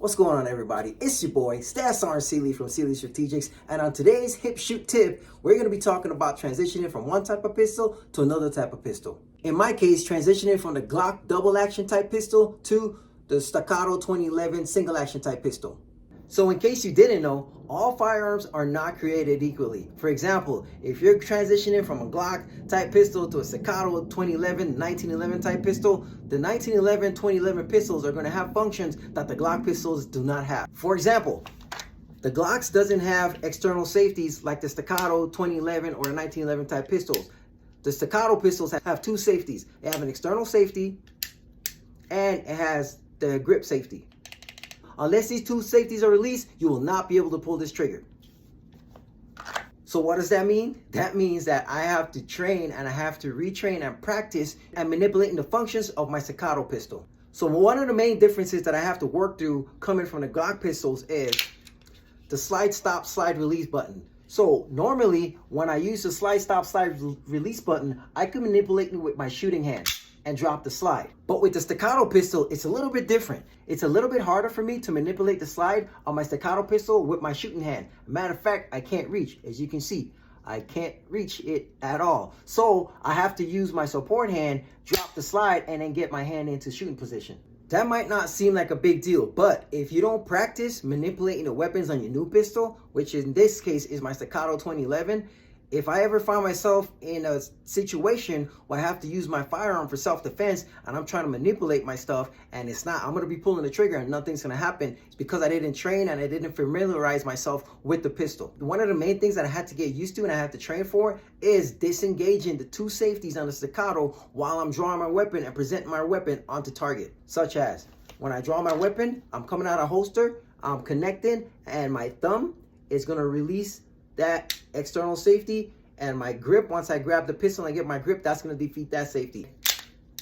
What's going on, everybody? It's your boy, Staff Sergeant Seeley from Seeley Strategics, and on today's Hip Shoot Tip, we're going to be talking about transitioning from one type of pistol to another type of pistol. In my case, transitioning from the Glock double action type pistol to the Staccato 2011 single action type pistol. So in case you didn't know, all firearms are not created equally. For example, if you're transitioning from a Glock type pistol to a Staccato 1911 type pistol, the 2011 pistols are going to have functions that the Glock pistols do not have. For example, the Glocks doesn't have external safeties like the Staccato 2011 or the 1911 type pistols. The Staccato pistols have two safeties. They have an external safety and it has the grip safety. Unless these two safeties are released, you will not be able to pull this trigger. So what does that mean? That means that I have to train and I have to retrain and practice and manipulating the functions of my Staccato pistol. So one of the main differences that I have to work through coming from the Glock pistols is the slide stop slide release button. So normally when I use the slide stop slide release button, I can manipulate it with my shooting hand and drop the slide. But with the Staccato pistol, it's a little bit different. It's a little bit harder for me to manipulate the slide on my Staccato pistol with my shooting hand. Matter of fact, I can't reach. As you can see, I can't reach it at all. So I have to use my support hand, drop the slide, and then get my hand into shooting position. That might not seem like a big deal, but if you don't practice manipulating the weapons on your new pistol, which in this case is my Staccato 2011, if I ever find myself in a situation where I have to use my firearm for self-defense and I'm trying to manipulate my stuff and I'm going to be pulling the trigger and nothing's going to happen, it's because I didn't train and I didn't familiarize myself with the pistol. One of the main things that I had to get used to and I had to train for is disengaging the two safeties on the Staccato while I'm drawing my weapon and presenting my weapon onto target. Such as when I draw my weapon, I'm coming out of holster, I'm connecting, and my thumb is going to release that external safety, and my grip, once I grab the pistol and get my grip, that's going to defeat that safety.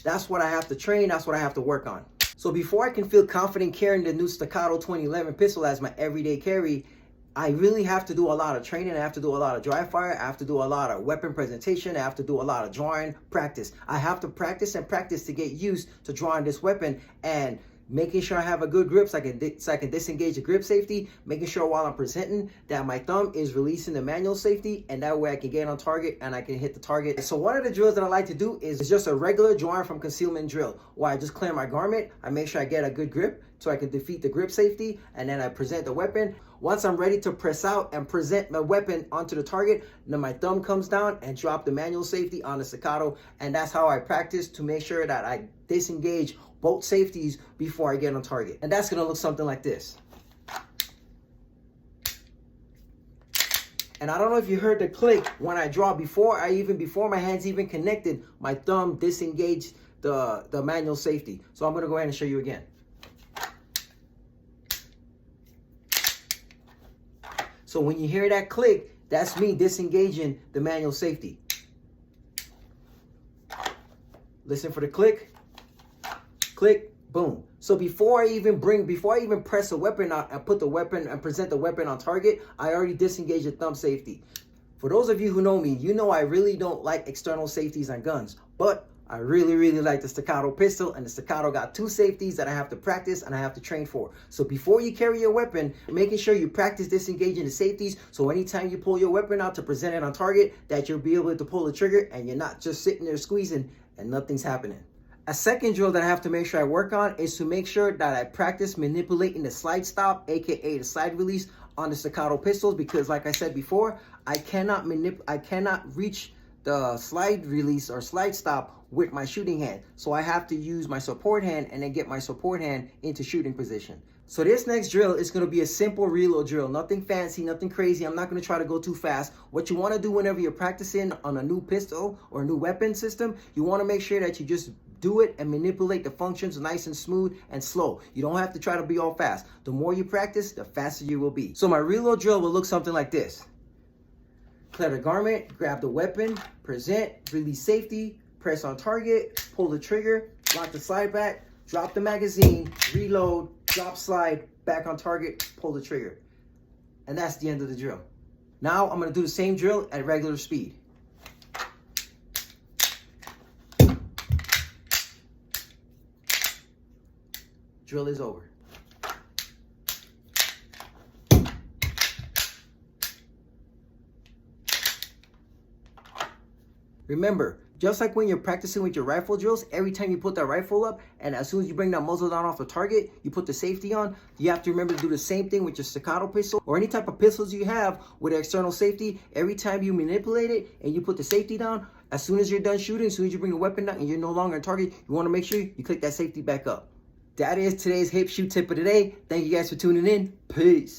That's what I have to train, that's what I have to work on. So before I can feel confident carrying the new Staccato 2011 pistol as my everyday carry, I really have to do a lot of training. I have to do a lot of dry fire. I have to do a lot of weapon presentation. I have to do a lot of drawing practice. I have to practice and practice to get used to drawing this weapon and making sure I have a good grip so I can disengage the grip safety, making sure while I'm presenting that my thumb is releasing the manual safety, and that way I can get on target and I can hit the target. So one of the drills that I like to do is just a regular drawing from concealment drill, where I just clear my garment, I make sure I get a good grip so I can defeat the grip safety, and then I present the weapon. Once I'm ready to press out and present my weapon onto the target, then my thumb comes down and drop the manual safety on the Staccato, and that's how I practice to make sure that I disengage both safeties before I get on target. And that's gonna look something like this. And I don't know if you heard the click when I draw before my hands even connected, my thumb disengaged the manual safety. So I'm gonna go ahead and show you again. So when you hear that click, that's me disengaging the manual safety. Listen for the click. Click, boom. So before I even press a weapon out and put the weapon and present the weapon on target, I already disengaged the thumb safety. For those of you who know me, you know I really don't like external safeties on guns, but I really like the Staccato pistol, and the Staccato got two safeties that I have to practice and I have to train for. So before you carry your weapon, making sure you practice disengaging the safeties, so anytime you pull your weapon out to present it on target, that you'll be able to pull the trigger and you're not just sitting there squeezing and nothing's happening. A second drill that I have to make sure I work on is to make sure that I practice manipulating the slide stop, aka the slide release, on the Staccato pistols, because like I said before, I cannot reach the slide release or slide stop with my shooting hand. So I have to use my support hand and then get my support hand into shooting position. So this next drill is going to be a simple reload drill. Nothing fancy, nothing crazy. I'm not going to try to go too fast. What you want to do whenever you're practicing on a new pistol or a new weapon system, you want to make sure that you just do it and manipulate the functions nice and smooth and slow. You don't have to try to be all fast. The more you practice, the faster you will be. So my reload drill will look something like this. Clear the garment, grab the weapon, present, release safety, press on target, pull the trigger, lock the slide back, drop the magazine, reload, drop slide, back on target, pull the trigger. And that's the end of the drill. Now I'm going to do the same drill at regular speed. Drill is over. Remember, just like when you're practicing with your rifle drills, every time you put that rifle up and as soon as you bring that muzzle down off the target, you put the safety on, you have to remember to do the same thing with your staccato pistol or any type of pistols you have with external safety. Every time you manipulate it and you put the safety down, as soon as you're done shooting, as soon as you bring the weapon down and you're no longer on target, you want to make sure you click that safety back up. That is today's hip shoot tip of the day. Thank you guys for tuning in. Peace.